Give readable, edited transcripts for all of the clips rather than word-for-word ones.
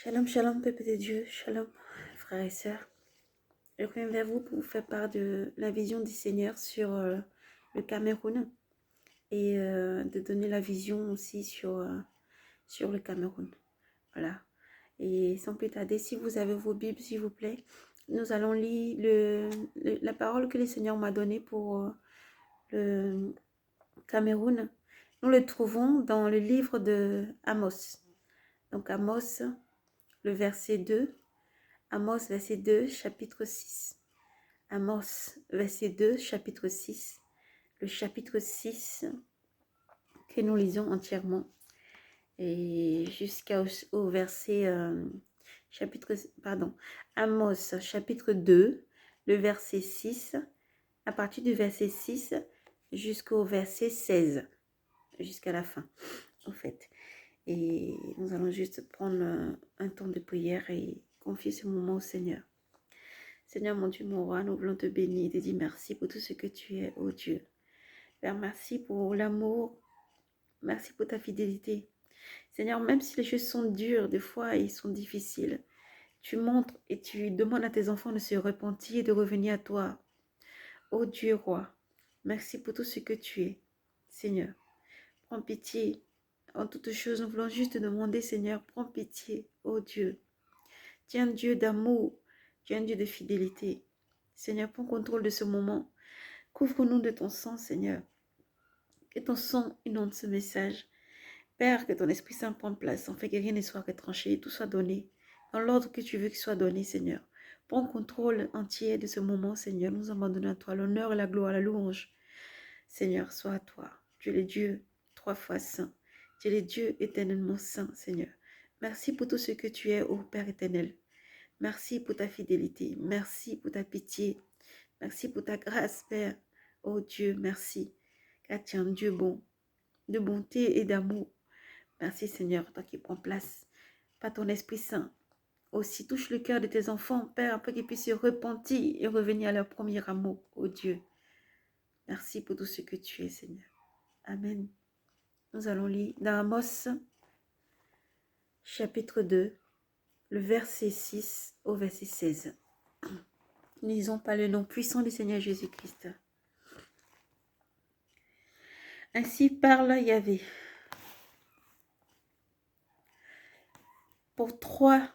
Shalom, shalom, peuple de Dieu, shalom, frères et sœurs. Je reviens vers vous pour vous faire part de la vision du Seigneur sur le Cameroun et de donner la vision aussi sur le Cameroun. Voilà. Et sans plus tarder, si vous avez vos Bibles, s'il vous plaît, nous allons lire la parole que le Seigneur m'a donnée pour le Cameroun. Nous le trouvons dans le livre de Amos. Donc Amos, le verset 2. Amos, verset 2, chapitre 6. Amos, verset 2, chapitre 6. Le chapitre 6 que nous lisons entièrement. Et jusqu'au verset... Amos, chapitre 2, le verset 6. À partir du verset 6 jusqu'au verset 16. Jusqu'à la fin, en fait. Et nous allons juste prendre un temps de prière et confier ce moment au Seigneur. Seigneur mon Dieu, mon roi, nous voulons te bénir et te dire merci pour tout ce que tu es, ô Dieu. Père, merci pour l'amour, merci pour ta fidélité. Seigneur, même si les choses sont dures, des fois, ils sont difficiles, tu montres et tu demandes à tes enfants de se repentir et de revenir à toi. Ô Dieu, roi, merci pour tout ce que tu es. Seigneur, prends pitié. En toutes choses, nous voulons juste te demander, Seigneur, prends pitié, ô Dieu. Tu es un Dieu d'amour, tu es un Dieu de fidélité. Seigneur, prends contrôle de ce moment. Couvre-nous de ton sang, Seigneur. Que ton sang inonde ce message. Père, que ton Esprit Saint prenne place, afin que rien ne soit retranché, tout soit donné, dans l'ordre que tu veux qu'il soit donné, Seigneur. Prends contrôle entier de ce moment, Seigneur. Nous abandonnons à toi l'honneur, la gloire, la louange. Seigneur, sois à toi. Tu es le Dieu trois fois saint. Tu es le Dieu éternellement saint, Seigneur. Merci pour tout ce que tu es, ô Père éternel. Merci pour ta fidélité. Merci pour ta pitié. Merci pour ta grâce, Père. Oh Dieu, merci. Car tu es un Dieu bon, de bonté et d'amour. Merci Seigneur, toi qui prends place par ton Esprit Saint. Aussi touche le cœur de tes enfants, Père, afin qu'ils puissent se repentir et revenir à leur premier amour, oh Dieu. Merci pour tout ce que tu es, Seigneur. Amen. Nous allons lire dans Amos, chapitre 2, le verset 6 au verset 16. Nous lisons par le nom puissant du Seigneur Jésus-Christ. Ainsi parle Yahvé. Pour trois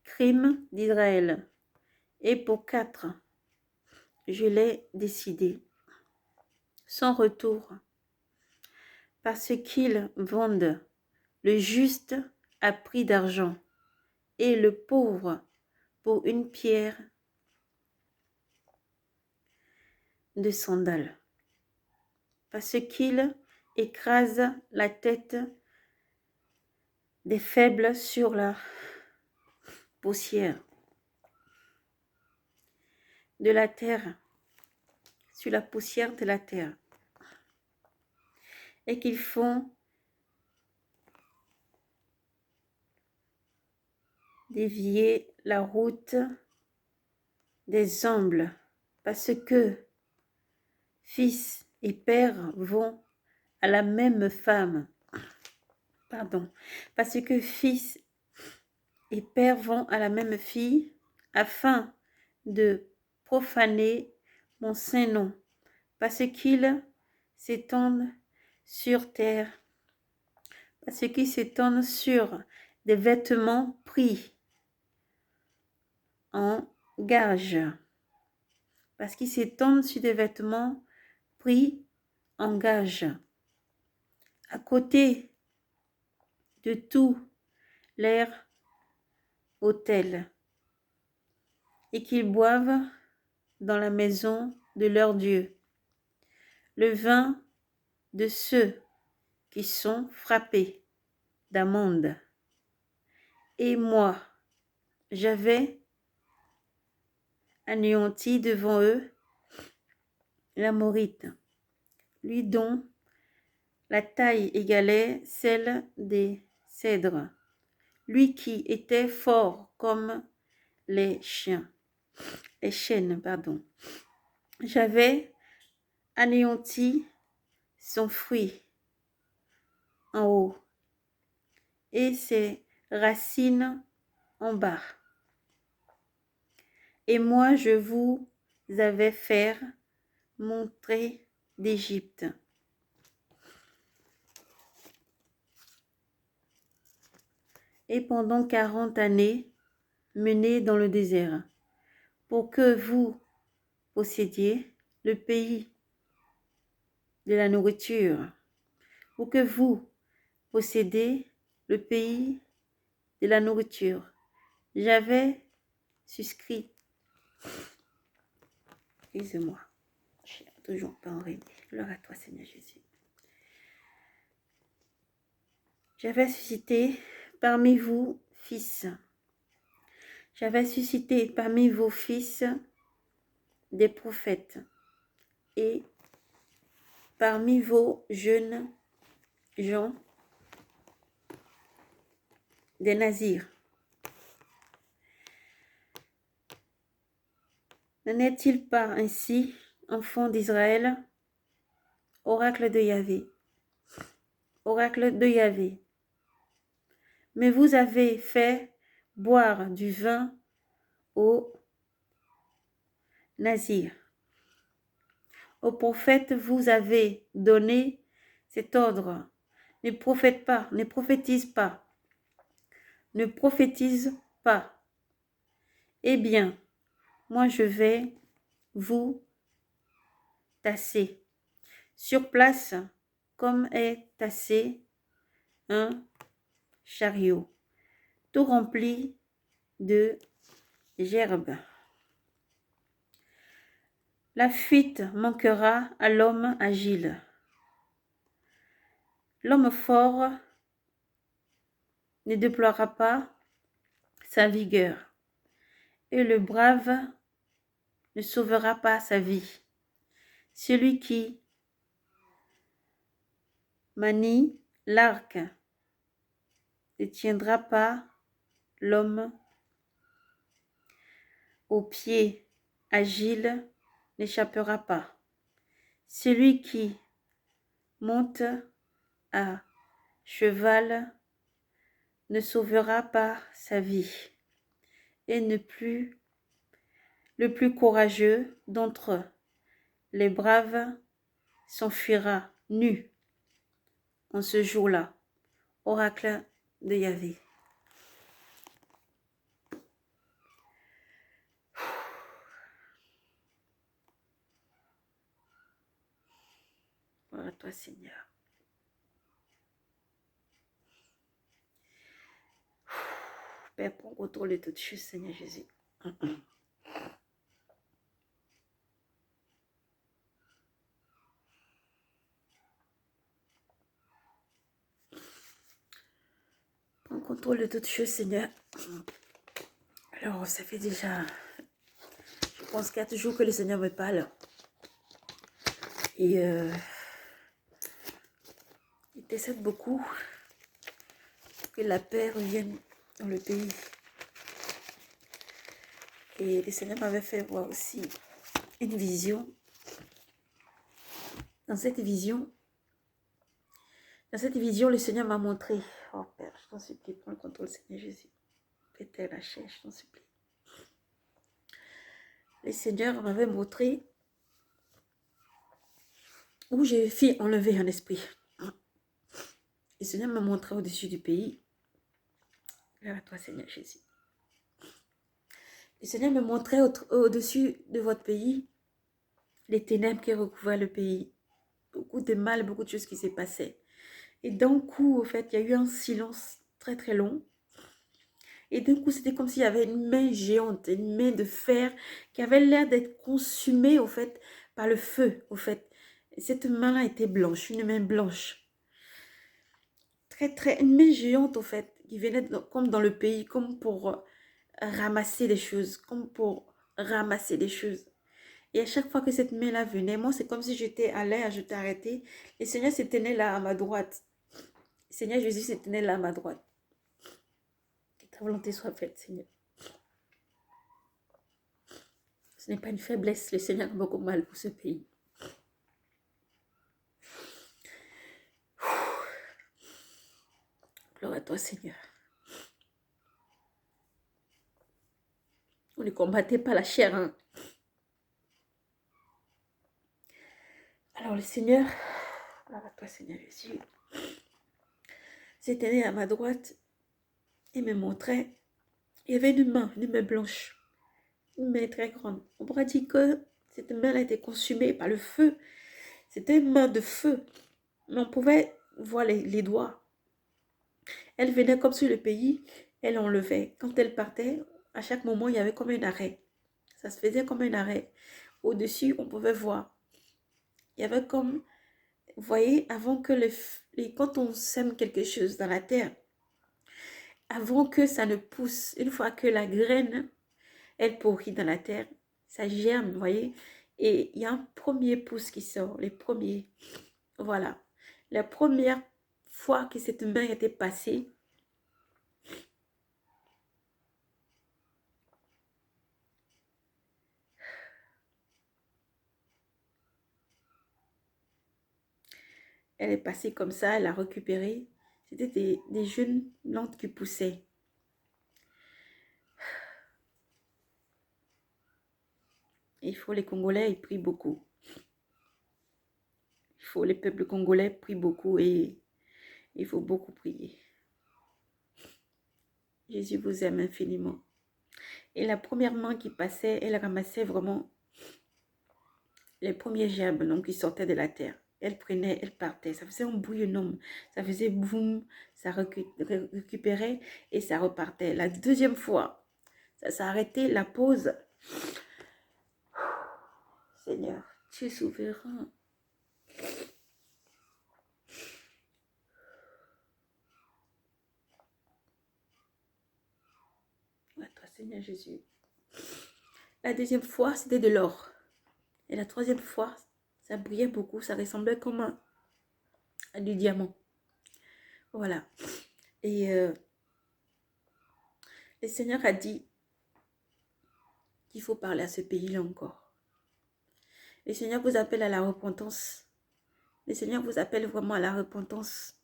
crimes d'Israël et pour 4, je l'ai décidé, sans retour, parce qu'ils vendent le juste à prix d'argent et le pauvre pour une pierre de sandale, parce qu'ils écrasent la tête des faibles sur la poussière de la terre, sur la poussière de la terre, et qu'ils font dévier la route des humbles, parce que fils et père vont à la même femme. Parce que fils et père vont à la même fille, afin de profaner mon saint nom, parce qu'ils s'étendent sur terre, parce qu'ils s'étendent sur des vêtements pris en gage, parce qu'ils s'étendent sur des vêtements pris en gage, à côté de tout l'air autel, et qu'ils boivent dans la maison de leur Dieu le vin de ceux qui sont frappés d'amende. Et moi, j'avais anéanti devant eux l'Amorite, lui dont la taille égalait celle des cèdres, lui qui était fort comme les chênes. J'avais anéanti son fruit en haut et ses racines en bas. Et moi, je vous avais fait montrer d'Égypte. Et pendant 40 années, menés dans le désert, pour que vous possédiez le pays de la nourriture, pour que vous possédez le pays de la nourriture. J'avais souscrit, excuse-moi, je suis toujours pas enrhumée. Gloire à toi, Seigneur Jésus. J'avais suscité parmi vous, fils. J'avais suscité parmi vos fils des prophètes et parmi vos jeunes gens des nazirs. N'en est-il pas ainsi, enfants d'Israël? Oracle de Yahvé. Oracle de Yahvé. Mais vous avez fait boire du vin aux nazirs. Aux prophètes, vous avez donné cet ordre. Ne prophète pas, ne prophétise pas. Ne prophétise pas. Eh bien, moi je vais vous tasser sur place comme est tassé un chariot, tout rempli de gerbes. La fuite manquera à l'homme agile. L'homme fort ne déploiera pas sa vigueur, et le brave ne sauvera pas sa vie. Celui qui manie l'arc ne tiendra pas l'homme au pied agile n'échappera pas. Celui qui monte à cheval ne sauvera pas sa vie, et le plus courageux d'entre les braves s'enfuira nu en ce jour-là. Oracle de Yahvé. Gloire à toi, Seigneur. Père, prends contrôle de toutes choses, Seigneur Jésus. Prends contrôle de toutes choses, Seigneur. Alors, ça fait déjà, je pense, 4 jours que le Seigneur me parle. Et il décède beaucoup que la paix revienne dans le pays. Et le Seigneur m'avait fait voir aussi une vision. Dans cette vision, le Seigneur m'a montré. Oh Père, je t'en supplie, prends le contrôle, Seigneur Jésus. Pétais la chair, je t'en supplie. Le Seigneur m'avait montré où j'ai fait enlever un esprit. Le Seigneur m'a montré au-dessus du pays. Gloire à toi, Seigneur Jésus. Le Seigneur me montrait au-dessus de votre pays les ténèbres qui recouvraient le pays. Beaucoup de mal, beaucoup de choses qui s'est passées. Et d'un coup, au fait, il y a eu un silence très très long. Et d'un coup, c'était comme s'il y avait une main géante, une main de fer qui avait l'air d'être consumée, au fait, par le feu, au fait. Et cette main-là était blanche, une main blanche. Une main géante, au fait, qui venait comme dans le pays, comme pour ramasser des choses, comme pour ramasser des choses. Et à chaque fois que cette main-là venait, moi, c'est comme si j'étais à l'air, je t'arrêtais. Le Seigneur se tenait là à ma droite. Le Seigneur Jésus se tenait là à ma droite. Que ta volonté soit faite, Seigneur. Ce n'est pas une faiblesse. Le Seigneur a beaucoup mal pour ce pays. Gloire à toi, Seigneur. On ne combattait pas la chair. Hein. Alors le Seigneur, gloire à toi, Seigneur Jésus, s'est tenu à ma droite et me montrait. Il y avait une main blanche, une main très grande. On pourrait dire que cette main a été consumée par le feu. C'était une main de feu. Mais on pouvait voir les doigts. Elle venait comme sur le pays, elle enlevait. Quand elle partait, à chaque moment, il y avait comme un arrêt. Ça se faisait comme un arrêt. Au-dessus, on pouvait voir. Il y avait comme, vous voyez, avant que quand on sème quelque chose dans la terre, avant que ça ne pousse, une fois que la graine, elle pourrit dans la terre, ça germe, vous voyez. Et il y a un premier pouce qui sort, les premiers. Voilà. La première fois que cette main était passée, elle est passée comme ça, elle a récupéré. C'était des jeunes plantes qui poussaient. Et il faut les Congolais, ils prient beaucoup. Il faut les peuples congolais prient beaucoup et il faut beaucoup prier. Jésus vous aime infiniment. Et la première main qui passait, elle ramassait vraiment les premiers gerbes donc, qui sortaient de la terre. Elle prenait, elle partait. Ça faisait un bouillonnement. Ça faisait boum, ça récupérait et ça repartait. La deuxième fois, ça s'arrêtait, la pause. Seigneur, tu es souverain. À toi, Seigneur Jésus. La deuxième fois, c'était de l'or. Et la troisième fois, ça brillait beaucoup. Ça ressemblait comme à du diamant. Voilà. Et le Seigneur a dit qu'il faut parler à ce pays-là encore. Le Seigneur vous appelle à la repentance. Le Seigneur vous appelle vraiment à la repentance.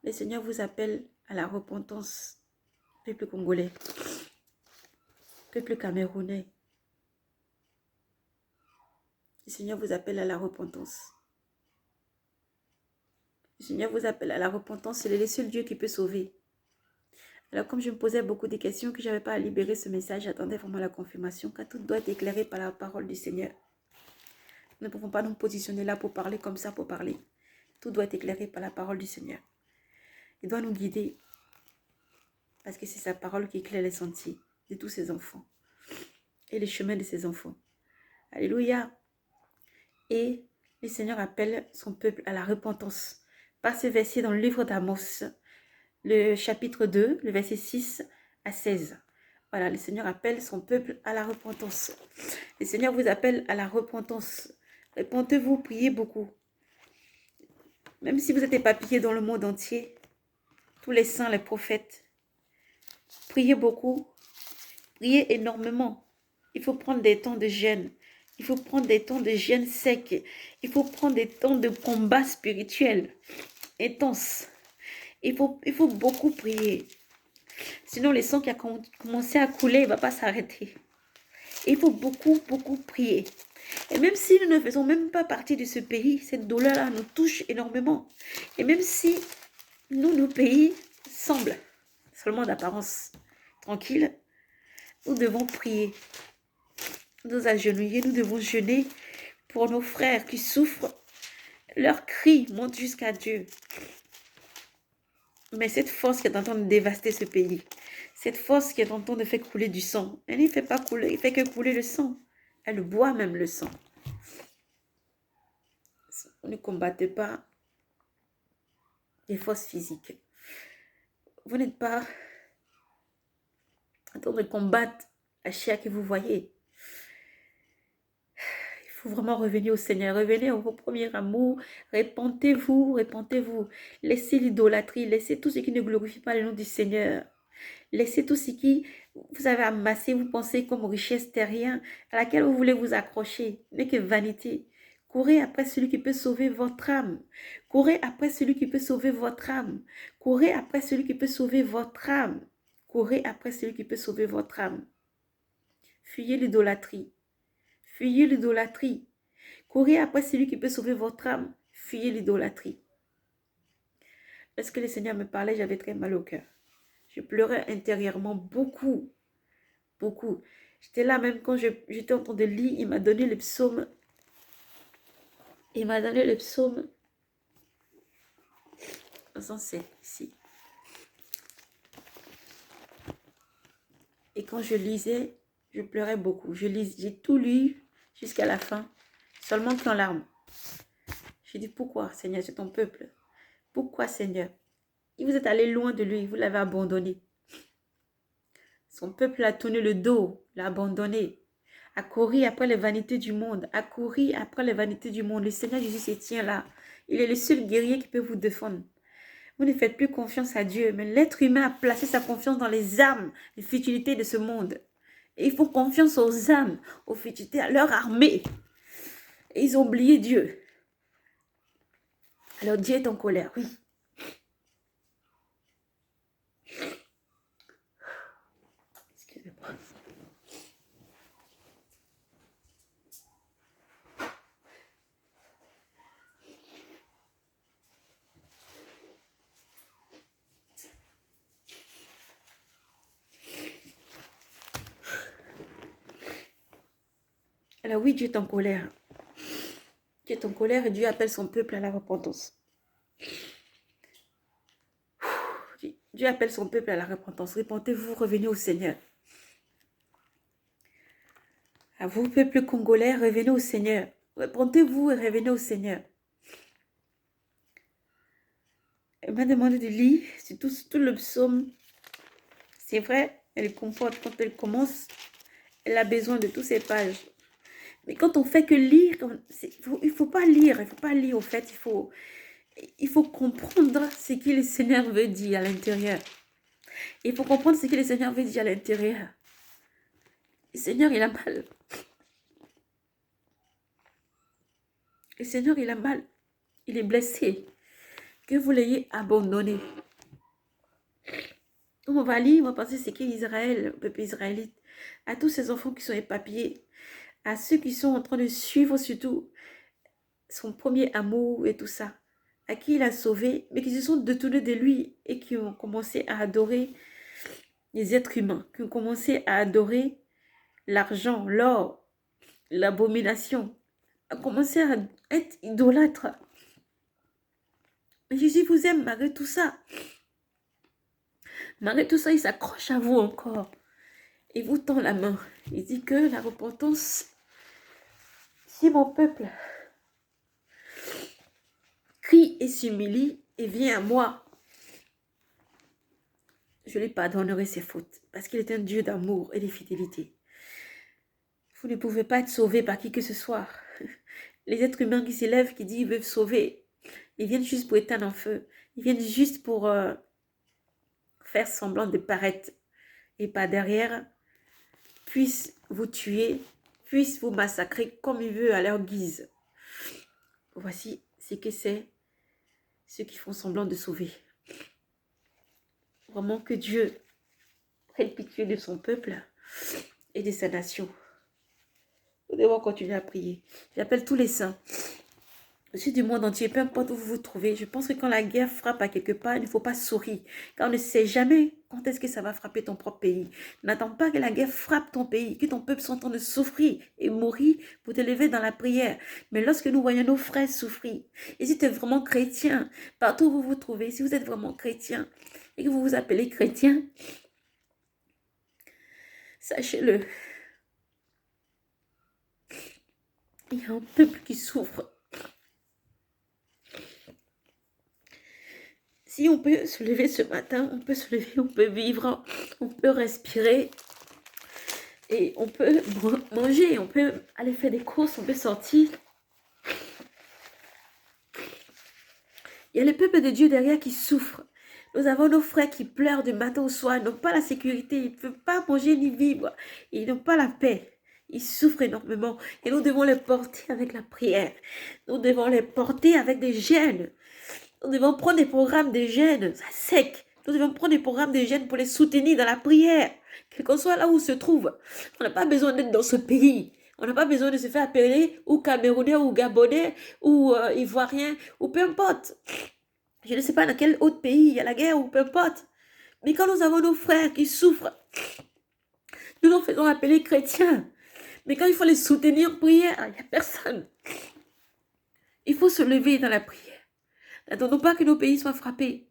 Le Seigneur vous appelle à la repentance. Peuple congolais, peuple camerounais. Le Seigneur vous appelle à la repentance. Le Seigneur vous appelle à la repentance. C'est le seul Dieu qui peut sauver. Alors comme je me posais beaucoup de questions, que je n'avais pas à libérer ce message, j'attendais vraiment la confirmation, car tout doit être éclairé par la parole du Seigneur. Nous ne pouvons pas nous positionner là pour parler comme ça, pour parler. Tout doit être éclairé par la parole du Seigneur. Il doit nous guider, parce que c'est sa parole qui éclaire les sentiers de tous ses enfants et les chemins de ses enfants. Alléluia. Et le Seigneur appelle son peuple à la repentance. Par ce verset dans le livre d'Amos, le chapitre 2, le verset 6 à 16. Voilà, le Seigneur appelle son peuple à la repentance. Le Seigneur vous appelle à la repentance. Repentez-vous, priez beaucoup. Même si vous êtes éparpillés dans le monde entier, tous les saints, les prophètes, priez beaucoup, priez énormément. Il faut prendre des temps de jeûne. Il faut prendre des temps de jeûne sec. Il faut prendre des temps de combat spirituel intense. Il faut beaucoup prier. Sinon, le sang qui a commencé à couler ne va pas s'arrêter. Il faut beaucoup, beaucoup prier. Et même si nous ne faisons même pas partie de ce pays, cette douleur-là nous touche énormément. Et même si nos pays semblent seulement d'apparence tranquille, nous devons prier. Nous agenouiller, nous devons jeûner pour nos frères qui souffrent. Leurs cris montent jusqu'à Dieu. Mais cette force qui est en train de dévaster ce pays, cette force qui est en train de faire couler du sang, elle ne fait pas couler, elle fait que couler le sang. Elle boit même le sang. Vous ne combattez pas des forces physiques. Vous n'êtes pas en train de combattre la chair que vous voyez. Il faut vraiment revenir au Seigneur. Revenez à vos premiers amours. Repentez-vous, repentez-vous. Laissez l'idolâtrie. Laissez tout ce qui ne glorifie pas le nom du Seigneur. Laissez tout ce qui vous avez amassé, vous pensez comme richesse terrienne, à laquelle vous voulez vous accrocher. N'est que vanité. Courez après celui qui peut sauver votre âme. Courez après celui qui peut sauver votre âme. Courez après celui qui peut sauver votre âme. Courez après celui qui peut sauver votre âme. Fuyez l'idolâtrie. Fuyez l'idolâtrie. Courez après celui qui peut sauver votre âme. Fuyez l'idolâtrie. Lorsque le Seigneur me parlait, j'avais très mal au cœur. Je pleurais intérieurement beaucoup. Beaucoup. J'étais là même quand j'étais en train de lire, il m'a donné le psaume. Il m'a donné le psaume 107 ici. Et quand je lisais, je pleurais beaucoup. J'ai tout lu jusqu'à la fin, seulement qu'en larmes. J'ai dit, pourquoi, Seigneur, c'est ton peuple? Pourquoi, Seigneur? Et vous êtes allé loin de lui, vous l'avez abandonné. Son peuple a tourné le dos, l'a abandonné, a couru après les vanités du monde, a couru après les vanités du monde. Le Seigneur Jésus se tient là. Il est le seul guerrier qui peut vous défendre. Vous ne faites plus confiance à Dieu, mais l'être humain a placé sa confiance dans les âmes, les futilités de ce monde. Et ils font confiance aux âmes, aux futilités, à leur armée. Et ils ont oublié Dieu. Alors Dieu est en colère, oui. Excusez-moi. Alors oui, Dieu est en colère. Dieu est en colère et Dieu appelle son peuple à la repentance. Dieu appelle son peuple à la repentance. Repentez-vous, revenez au Seigneur. À vous, peuple congolais, revenez au Seigneur. Repentez-vous et revenez au Seigneur. Elle m'a demandé de lire, c'est tout le psaume. C'est vrai, elle conforte quand elle commence. Elle a besoin de toutes ces pages. Mais quand on fait que lire, il ne faut pas lire. Il ne faut pas lire, au fait. Il faut comprendre ce que le Seigneur veut dire à l'intérieur. Il faut comprendre ce que le Seigneur veut dire à l'intérieur. Le Seigneur, il a mal. Le Seigneur, il a mal. Il est blessé. Que vous l'ayez abandonné. On va lire, on va penser c'est qu'Israël, le peuple israélite, à tous ces enfants qui sont éparpillés, à ceux qui sont en train de suivre surtout son premier amour et tout ça, à qui il a sauvé, mais qui se sont détournés de lui et qui ont commencé à adorer les êtres humains, qui ont commencé à adorer l'argent, l'or, l'abomination, à commencer à être idolâtre. Mais Jésus vous aime malgré tout ça. Malgré tout ça, il s'accroche à vous encore. Il vous tend la main. Il dit que la repentance, si mon peuple crie et s'humilie et vient à moi, je lui pardonnerai ses fautes. Parce qu'il est un Dieu d'amour et de fidélité. Vous ne pouvez pas être sauvé par qui que ce soit. Les êtres humains qui s'élèvent, qui disent qu'ils veulent sauver, ils viennent juste pour éteindre un feu. Ils viennent juste pour faire semblant de paraître. Et par derrière, puissent vous tuer, puissent vous massacrer comme ils veulent à leur guise. Voici ce que c'est ceux qui font semblant de sauver. Vraiment que Dieu prenne pitié de son peuple et de sa nation. Nous devons continuer à prier. J'appelle tous les saints. Aussi du monde entier, peu importe où vous vous trouvez. Je pense que quand la guerre frappe à quelque part, il ne faut pas sourire. Car on ne sait jamais quand est-ce que ça va frapper ton propre pays. N'attends pas que la guerre frappe ton pays, que ton peuple soit en train de souffrir et mourir pour te lever dans la prière. Mais lorsque nous voyons nos frères souffrir, et si tu es vraiment chrétien, partout où vous vous trouvez, si vous êtes vraiment chrétien et que vous vous appelez chrétien, sachez-le. Il y a un peuple qui souffre. Si on peut se lever ce matin, on peut se lever, on peut vivre, on peut respirer et on peut manger, on peut aller faire des courses, on peut sortir. Il y a le peuple de Dieu derrière qui souffre. Nous avons nos frères qui pleurent du matin au soir, ils n'ont pas la sécurité, ils ne peuvent pas manger ni vivre, ils n'ont pas la paix. Ils souffrent énormément et nous devons les porter avec la prière. Nous devons les porter avec des jeûnes. Nous devons prendre des programmes de jeûne à sec. Nous devons prendre des programmes de jeûne pour les soutenir dans la prière. Quel que soit là où ils se trouvent. On n'a pas besoin d'être dans ce pays. On n'a pas besoin de se faire appeler ou Camerounais ou Gabonais ou Ivoirien ou peu importe. Je ne sais pas dans quel autre pays il y a la guerre ou peu importe. Mais quand nous avons nos frères qui souffrent, nous nous faisons appeler chrétiens. Mais quand il faut les soutenir en prière, il n'y a personne. Il faut se lever dans la prière. N'attendons pas que nos pays soient frappés.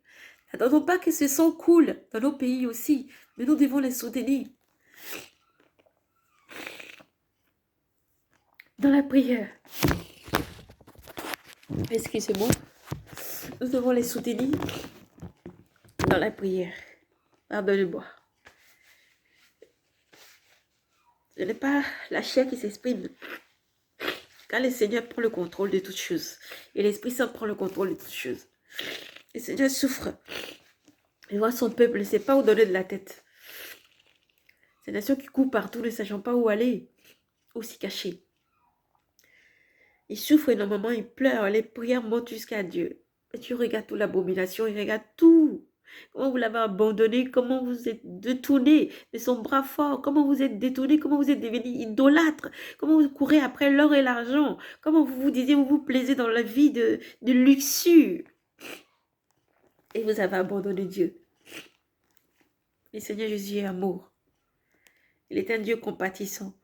N'attendons pas que ce sang coule dans nos pays aussi. Mais nous devons les soutenir. Dans la prière. Excusez-moi. Nous devons les soutenir dans la prière. Pardonnez-moi. Ce n'est pas la chair qui s'exprime. Quand le Seigneur prend le contrôle de toutes choses. Et l'Esprit Saint prend le contrôle de toutes choses. Le Seigneur souffre. Il voit son peuple ne sait pas où donner de la tête. Ces nations qui courent partout ne sachant pas où aller. Où s'y cacher. Il souffre énormément, il pleure. Les prières montent jusqu'à Dieu. Et tu regardes toute l'abomination, il regarde tout. Comment vous l'avez abandonné, comment vous êtes détourné de son bras fort, comment vous êtes détourné, comment vous êtes devenu idolâtre, comment vous courez après l'or et l'argent, comment vous vous disiez, vous vous plaisez dans la vie de luxure. Et vous avez abandonné Dieu. Le Seigneur Jésus est amour. Il est un Dieu compatissant.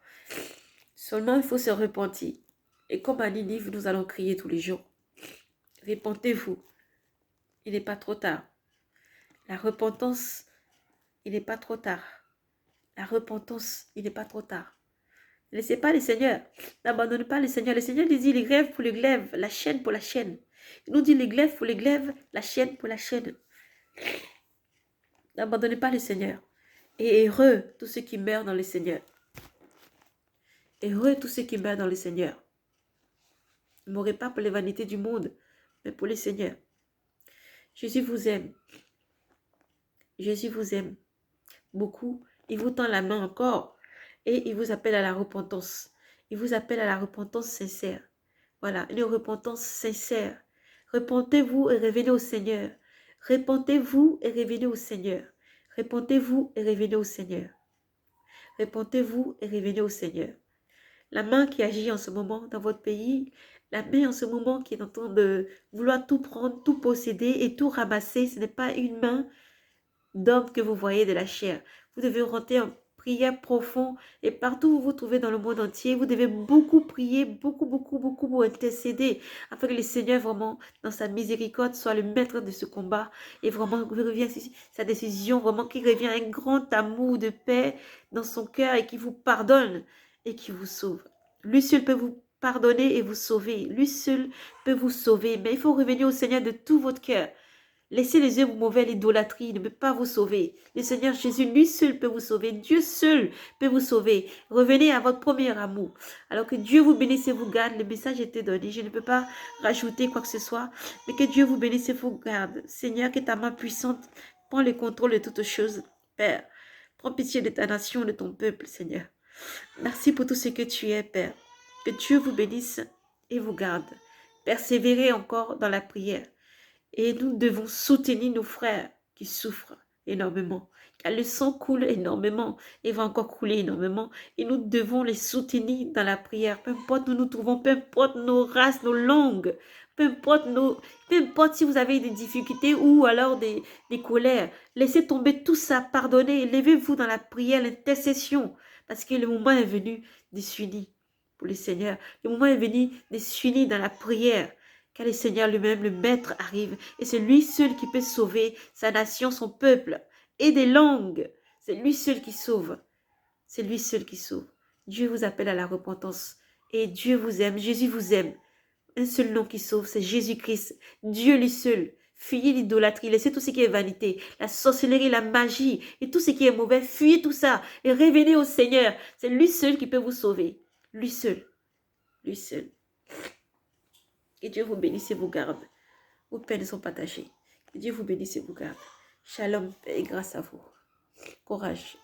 Seulement, il faut se repentir. Et comme à Ninive, nous allons crier tous les jours. Repentez-vous. Il n'est pas trop tard. La repentance, il n'est pas trop tard. La repentance, il n'est pas trop tard. Ne laissez pas le Seigneur. N'abandonnez pas le Seigneur. Le Seigneur dit les glaives pour les glaives, la chaîne pour la chaîne. Il nous dit les glaives pour les glaives, la chaîne pour la chaîne. N'abandonnez pas le Seigneur. Et heureux tous ceux qui meurent dans le Seigneur. Heureux tous ceux qui meurent dans le Seigneur. Ne mourrez pas pour les vanités du monde, mais pour le Seigneur. Jésus vous aime. Jésus vous aime beaucoup. Il vous tend la main encore et il vous appelle à la repentance. Il vous appelle à la repentance sincère. Voilà, une repentance sincère. Repentez-vous et revenez au Seigneur. Repentez-vous et revenez au Seigneur. Repentez-vous et revenez au Seigneur. Repentez-vous et revenez au Seigneur. La main qui agit en ce moment dans votre pays, la main en ce moment qui est en train de vouloir tout prendre, tout posséder et tout ramasser, ce n'est pas une main d'homme que vous voyez de la chair. Vous devez rentrer en prière profonde et partout où vous vous trouvez dans le monde entier, vous devez beaucoup prier, beaucoup pour intercéder afin que le Seigneur vraiment, dans sa miséricorde, soit le maître de ce combat et vraiment revient sa décision, vraiment qu'il revient un grand amour de paix dans son cœur et qui vous pardonne et qui vous sauve. Lui seul peut vous pardonner et vous sauver. Lui seul peut vous sauver. Mais il faut revenir au Seigneur de tout votre cœur. Laissez les œuvres mauvaises, l'idolâtrie ne peut pas vous sauver. Le Seigneur Jésus, lui seul peut vous sauver. Dieu seul peut vous sauver. Revenez à votre premier amour. Alors que Dieu vous bénisse et vous garde. Le message était donné. Je ne peux pas rajouter quoi que ce soit. Mais que Dieu vous bénisse et vous garde. Seigneur, que ta main puissante prend le contrôle de toutes choses. Père, prends pitié de ta nation, de ton peuple, Seigneur. Merci pour tout ce que tu es, Père. Que Dieu vous bénisse et vous garde. Persévérez encore dans la prière. Et nous devons soutenir nos frères qui souffrent énormément. Car le sang coule énormément et va encore couler énormément. Et nous devons les soutenir dans la prière. Peu importe où nous nous trouvons, peu importe nos races, nos langues, peu importe si vous avez des difficultés ou alors des colères. Laissez tomber tout ça, pardonnez. Levez-vous dans la prière, l'intercession. Parce que le moment est venu de s'unir pour le Seigneur. Le moment est venu de s'unir dans la prière. Car le Seigneur lui-même, le Maître, arrive. Et c'est lui seul qui peut sauver sa nation, son peuple. Et des langues. C'est lui seul qui sauve. C'est lui seul qui sauve. Dieu vous appelle à la repentance. Et Dieu vous aime. Jésus vous aime. Un seul nom qui sauve, c'est Jésus-Christ. Dieu lui seul. Fuyez l'idolâtrie. Laissez tout ce qui est vanité. La sorcellerie, la magie. Et tout ce qui est mauvais. Fuyez tout ça. Et revenez au Seigneur. C'est lui seul qui peut vous sauver. Lui seul. Lui seul. Que Dieu vous bénisse et vous garde. Vos peines sont partagées. Que Dieu vous bénisse et vous garde. Shalom et grâce à vous. Courage.